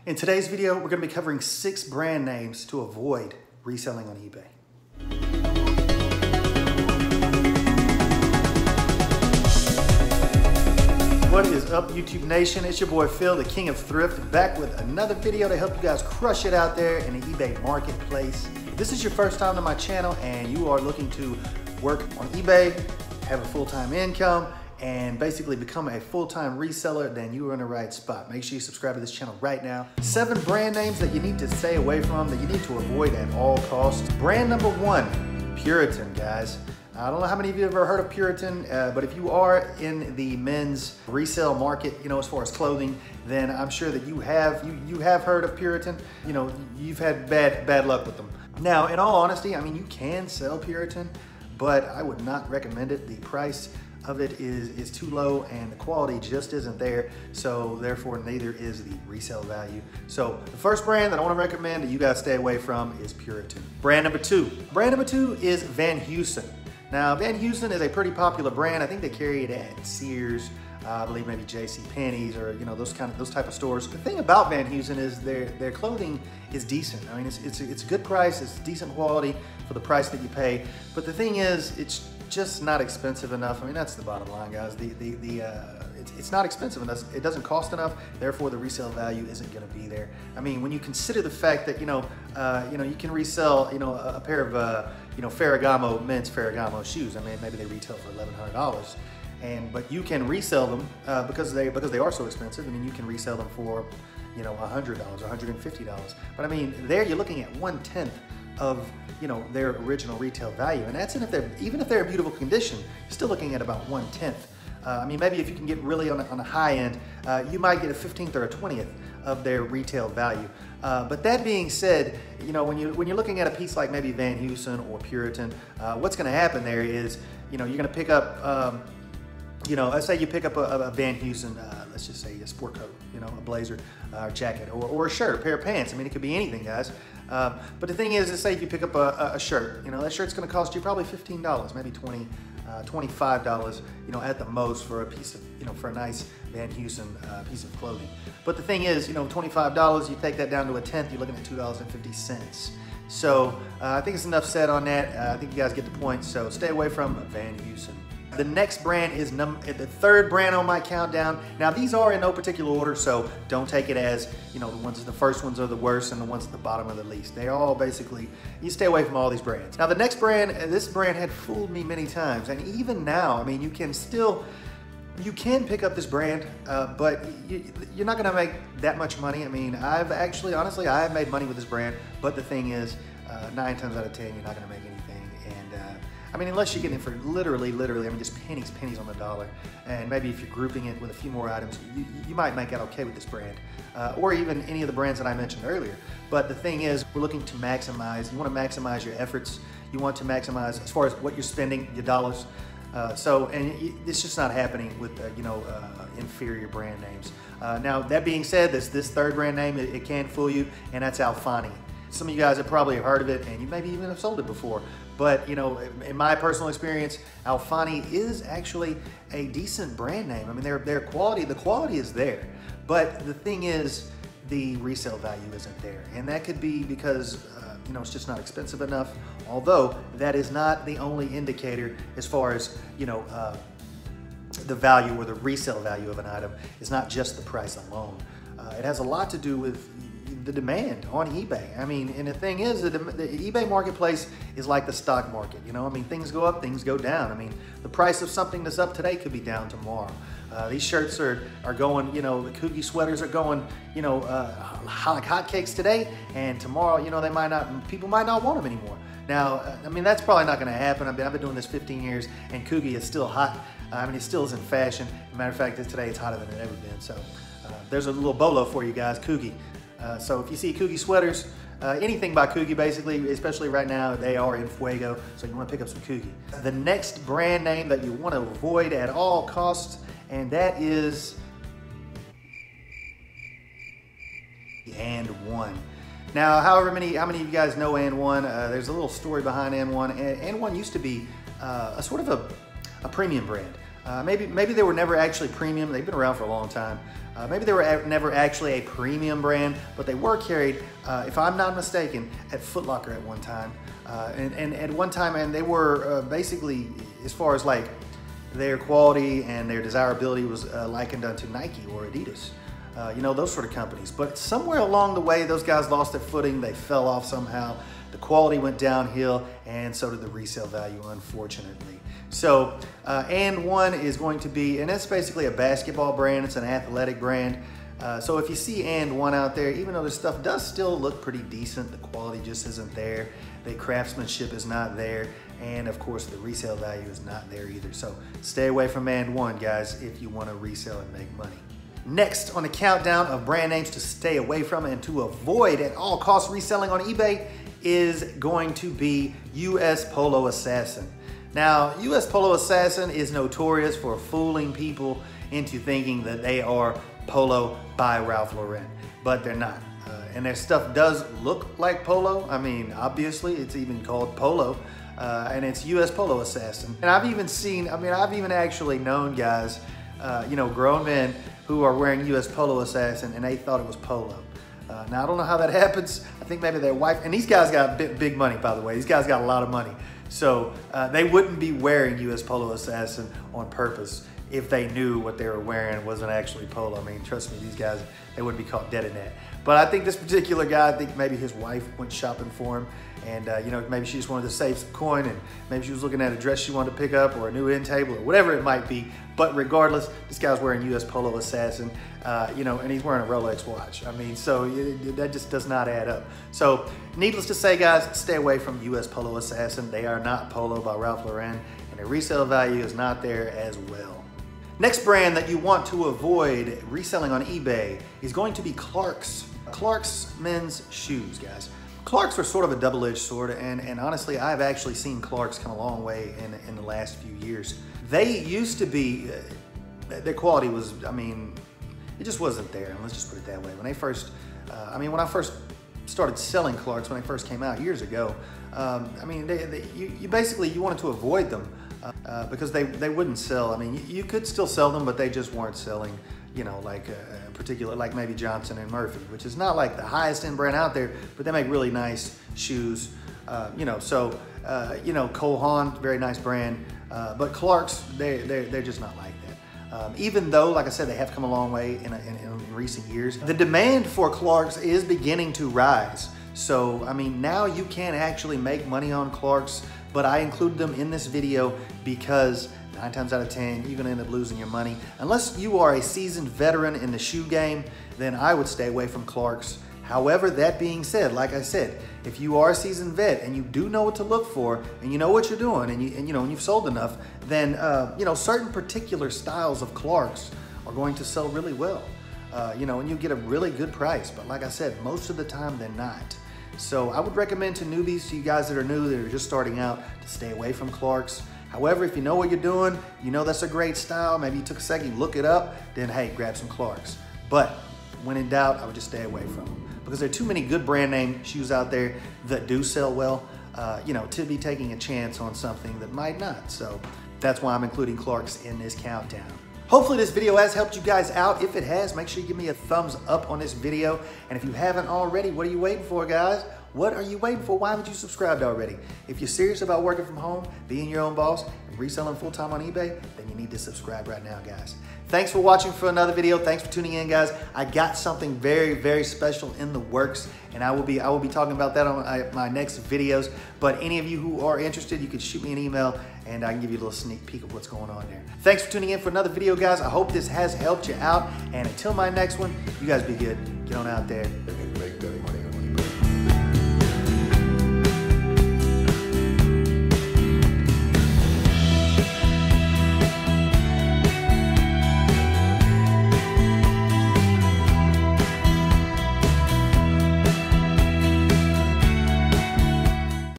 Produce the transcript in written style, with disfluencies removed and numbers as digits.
In today's video, we're going to be covering 6 brand names to avoid reselling on eBay. What is up, YouTube Nation? It's your boy Phil, the king of thrift, back with another video to help you guys crush it out there in the eBay marketplace. If this is your first time to my channel and you are looking to work on eBay, have a full-time income, and basically become a full-time reseller, then you are in the right spot. Make sure you subscribe to this channel right now. 7 brand names that you need to stay away from, that you need to avoid at all costs. Brand number 1, Puritan, guys. I don't know how many of you have ever heard of Puritan, but if you are in the men's resale market, you know, as far as clothing, then I'm sure that you have heard of Puritan. You know, you've had bad luck with them. Now, in all honesty, I mean, you can sell Puritan, but I would not recommend it. The price of it is too low and the quality just isn't there, so therefore neither is the resale value. So the first brand that I want to recommend that you guys stay away from is Puritan. Brand number 2. Brand number 2 is Van Heusen. Now, Van Heusen is a pretty popular brand. I think they carry it at Sears, I believe maybe JCPenney's, or you know, those type of stores. The thing about Van Heusen is their clothing is decent. I mean, it's a good price, it's decent quality for the price that you pay. But the thing is, it's just not expensive enough. I mean, that's the bottom line, guys. It's not expensive enough. It doesn't cost enough. Therefore, the resale value isn't going to be there. I mean, when you consider the fact that you can resell a pair of men's Ferragamo shoes. I mean, maybe they retail for $1,100, but you can resell them because they are so expensive. I mean, you can resell them for $100 or $150. But I mean, there you're looking at 1/10 of their original retail value, and that's even if they're in beautiful condition, you're still looking at about 1/10. I mean, maybe if you can get really on a high end, you might get a 15th or a 20th of their retail value. But that being said, when you're looking at a piece like maybe Van Heusen or Puritan, what's going to happen there is, you're going to pick up, let's say you pick up a Van Heusen, let's just say a sport coat, a blazer, or jacket, or a shirt, a pair of pants. I mean, it could be anything, guys. But the thing is, let's say if you pick up a shirt, that shirt's going to cost you probably $15, maybe $20, $25, at the most for a piece of, for a nice Van Heusen piece of clothing. But the thing is, $25, you take that down to 1/10, you're looking at $2.50. So I think it's enough said on that. I think you guys get the point. So stay away from Van Heusen. The next brand is the 3rd brand on my countdown. Now these are in no particular order, so don't take it as the first ones are the worst and the ones at the bottom are the least. They all basically, you stay away from all these brands. Now the next brand, this brand had fooled me many times, and even now, I mean, you can pick up this brand, but you're not gonna make that much money. I mean, honestly, I have made money with this brand, but the thing is, 9 times out of 10, you're not gonna make anything. And I mean, unless you're getting it for literally, I mean, just pennies on the dollar. And maybe if you're grouping it with a few more items, you might make out okay with this brand, or even any of the brands that I mentioned earlier. But the thing is, we're looking to maximize. You want to maximize your efforts. You want to maximize as far as what you're spending, your dollars. And it's just not happening with inferior brand names. Now that being said, this 3rd brand name, it can fool you, and that's Alfani. Some of you guys have probably heard of it, and you maybe even have sold it before. But in my personal experience, Alfani is actually a decent brand name. I mean, their quality, the quality is there, but the thing is, the resale value isn't there, and that could be because it's just not expensive enough. Although that is not the only indicator as far as the value or the resale value of an item. It's not just the price alone. It has a lot to do with the demand on eBay. I mean, and the thing is, the eBay marketplace is like the stock market. I mean, things go up, things go down. I mean, the price of something that's up today could be down tomorrow. These shirts are going, the Coogie sweaters are going, like hotcakes today, and tomorrow, people might not want them anymore. Now, I mean, that's probably not going to happen. I've been doing this 15 years, and Coogie is still hot. I mean, it still is in fashion. As a matter of fact, today it's hotter than it ever been. So there's a little bolo for you guys, Coogie. So if you see Coogie sweaters, anything by Coogie basically, especially right now, they are in fuego, so you want to pick up some Coogie. The next brand name that you want to avoid at all costs, and that is And1. Now, how many of you guys know And1? There's a little story behind And1. And1 used to be a sort of a premium brand. Maybe they were never actually premium. They've been around for a long time. Maybe they were never actually a premium brand, but they were carried, if I'm not mistaken, at Foot Locker at one time. And at one time, and they were basically, as far as like their quality and their desirability was likened unto Nike or Adidas. You know, those sort of companies. But somewhere along the way, those guys lost their footing. They fell off somehow. The quality went downhill, and so did the resale value, unfortunately. So, And One is going to be, and it's basically a basketball brand. It's an athletic brand. So if you see And One out there, even though this stuff does still look pretty decent, the quality just isn't there. The craftsmanship is not there. And of course, the resale value is not there either. So stay away from And One, guys, if you want to resell and make money. Next on the countdown of brand names to stay away from and to avoid at all costs reselling on eBay is going to be US Polo Assassin. Now, US Polo Assassin is notorious for fooling people into thinking that they are Polo by Ralph Lauren, but they're not. And their stuff does look like Polo. I mean, obviously, it's even called Polo, and it's US Polo Assassin. And I've even seen, I've even actually known guys, you know, grown men who are wearing US Polo Assassin, and they thought it was Polo. Now, I don't know how that happens. I think maybe their wife, and these guys got big money, by the way. These guys got a lot of money. So they wouldn't be wearing US Polo Assassin on purpose if they knew what they were wearing wasn't actually Polo. I mean, trust me, these guys, they wouldn't be caught dead in that. But I think this particular guy, I think maybe his wife went shopping for him, and you know, maybe she just wanted to save some coin, and maybe she was looking at a dress she wanted to pick up or a new end table or whatever it might be. But regardless, this guy's wearing US Polo Assassin, you know, and he's wearing a Rolex watch. I mean, so that just does not add up. So needless to say, guys, stay away from US Polo Assassin. They are not Polo by Ralph Lauren, and their resale value is not there as well. Next brand that you want to avoid reselling on eBay is going to be Clark's. Clark's men's shoes, guys. Clark's are sort of a double-edged sword, and honestly, I've actually seen Clark's come a long way in the last few years. They used to be, their quality was, I mean, it just wasn't there. Let's just put it that way. When they first, when I first started selling Clark's, when they first came out years ago, I mean, you basically, you wanted to avoid them because they wouldn't sell. I mean, you could still sell them, but they just weren't selling, you know, like particular, like maybe Johnson and Murphy, which is not like the highest end brand out there, but they make really nice shoes. You know, so you know, Cole Haan, very nice brand, but Clark's, they're just not like that. Even though, like I said, they have come a long way in recent years. The demand for Clark's is beginning to rise. So, I mean, now you can actually make money on Clark's, but I included them in this video because 9 times out of 10, you're gonna end up losing your money. Unless you are a seasoned veteran in the shoe game, then I would stay away from Clark's. However, that being said, like I said, if you are a seasoned vet and you do know what to look for and you know what you're doing and you've sold enough, then you know, certain particular styles of Clark's are going to sell really well. You know, and you get a really good price. But like I said, most of the time they're not. So I would recommend to newbies, to you guys that are new, that are just starting out, to stay away from Clark's. However, if you know what you're doing, you know that's a great style, maybe you took a second, you look it up, then hey, grab some Clark's. But when in doubt, I would just stay away from them because there are too many good brand name shoes out there that do sell well, you know, to be taking a chance on something that might not. So that's why I'm including Clark's in this countdown. Hopefully this video has helped you guys out. If it has, make sure you give me a thumbs up on this video. And if you haven't already, what are you waiting for, guys? What are you waiting for? Why haven't you subscribed already? If you're serious about working from home, being your own boss, and reselling full-time on eBay, then you need to subscribe right now, guys. Thanks for watching for another video. Thanks for tuning in, guys. I got something very, very special in the works, and I will be talking about that on my next videos. But any of you who are interested, you can shoot me an email, and I can give you a little sneak peek of what's going on there. Thanks for tuning in for another video, guys. I hope this has helped you out, and until my next one, you guys be good. Get on out there.